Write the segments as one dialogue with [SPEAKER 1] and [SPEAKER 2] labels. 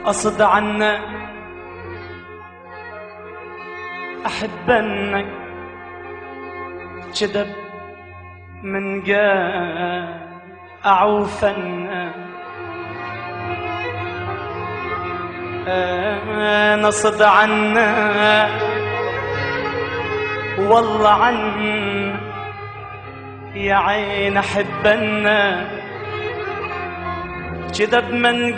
[SPEAKER 1] قصد عنك أحبنك جدب من جاء أعوفنك نصد عنك والله عنك يا عين أحبنك جدب من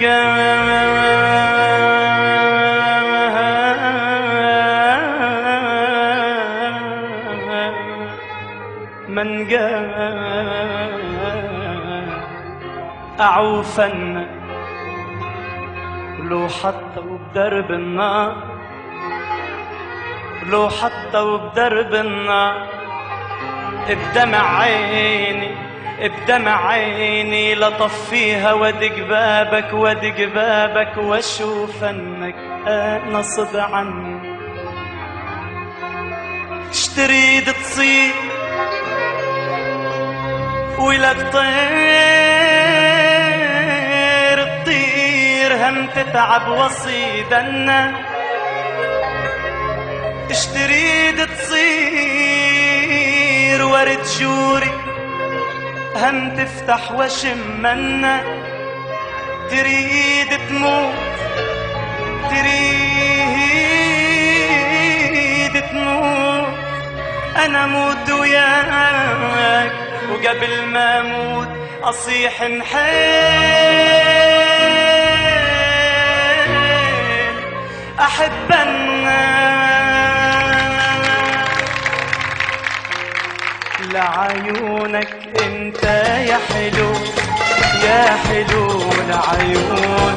[SPEAKER 1] أعوفن لو حطوا بدرب النار لو حطوا بدرب النار بدمع عيني بدمع عيني لطفيها ودق بابك ودق بابك واشوف انك انا صد عني اشتريد تصير ولك طير تطير هم تتعب وصيدنا اشتريد تصير ورد جوري هم تفتح وشمنا تريد تموت تريد تموت انا موت وياك وقبل ما اموت اصيح نحيل احبنا لعيونك انت يا حلو يا حلو لعيون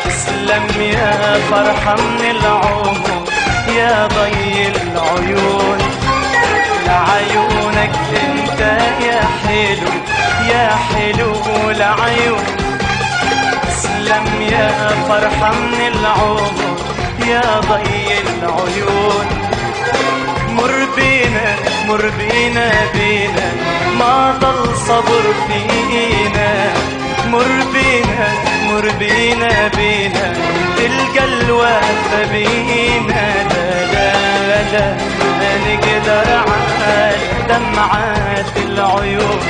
[SPEAKER 1] تسلم يا فرحة من العمر يا ضي العيون لعيونك انت يا حلو يا حلو لعيون تسلم يا فرحة من العمر يا ضي العيون مر بينا مر بينا بينا ما ضل صبر فينا مر بينا مر بينا بينا تلقى الوفا بينا لا لا لا ما نقدر على دمعات العيون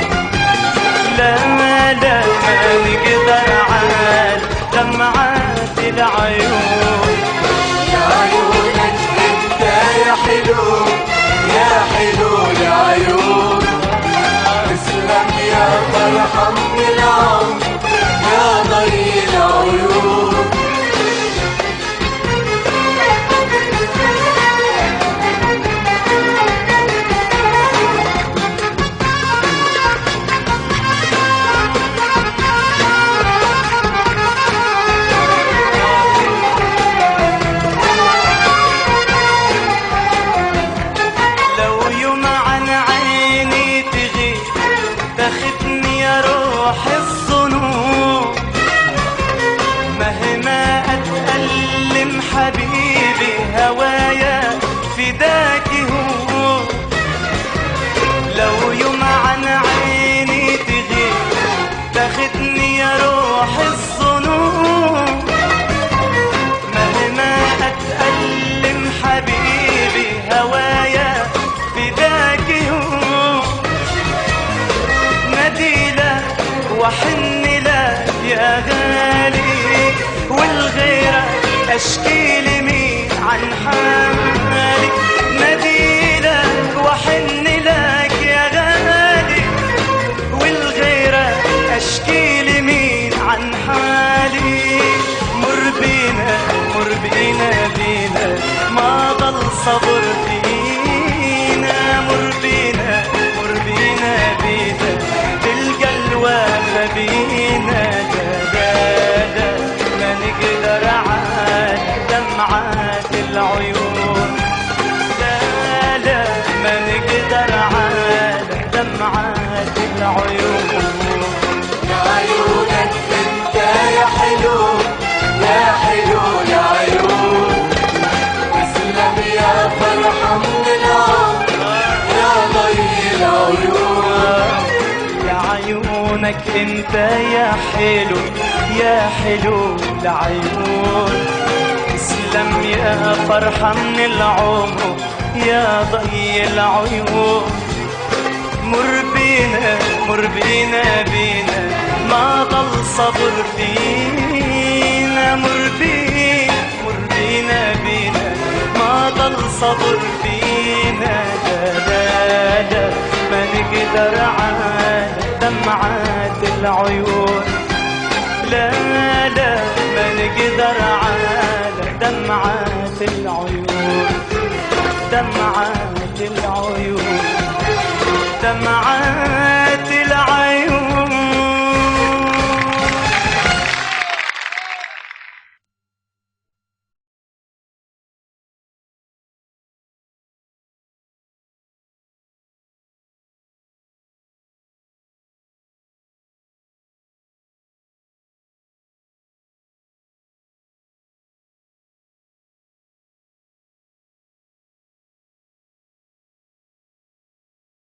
[SPEAKER 1] لا لا ما نقدر على دمعات العيون
[SPEAKER 2] عيونك انت يا حلو يا حلو العيون تسلم يا فرحة من العمر يا ضي العيون
[SPEAKER 1] حبيبي هوايا فداك هو لو يوم عن عيني تغيب تاخدني يا روح الظنون مهما اتألم حبيبي هوايا فداك هو نديلك وحن لك يا غالي والغيرة اشكي لمين عن حالي نديلك وحن لك يا غالي والغيرة اشكي لمين عن حالي مر بينا بينا ما ضل صبر فينا مر بينا بينا تلقى الوفا بينا ما نقدر على دمعات العيون لا لا ما نقدر على دمعات العيون
[SPEAKER 2] عيونك انت يا حلو يا حلو العيون تسلم يا فرحة من العمر يا ضي العيون
[SPEAKER 1] لعيونك انت يا حلو يا حلو العيون. تسلم يا فرحة من العمر يا ضي العيون. مر بينا مر بينا بينا ما ضل صبر فينا. مر بينا بينا ما ضل صبر فينا. لا لا ما نقدر على دمعات العيون. لا لا ما نقدر على دمعات العيون. دمعات العيون دمعات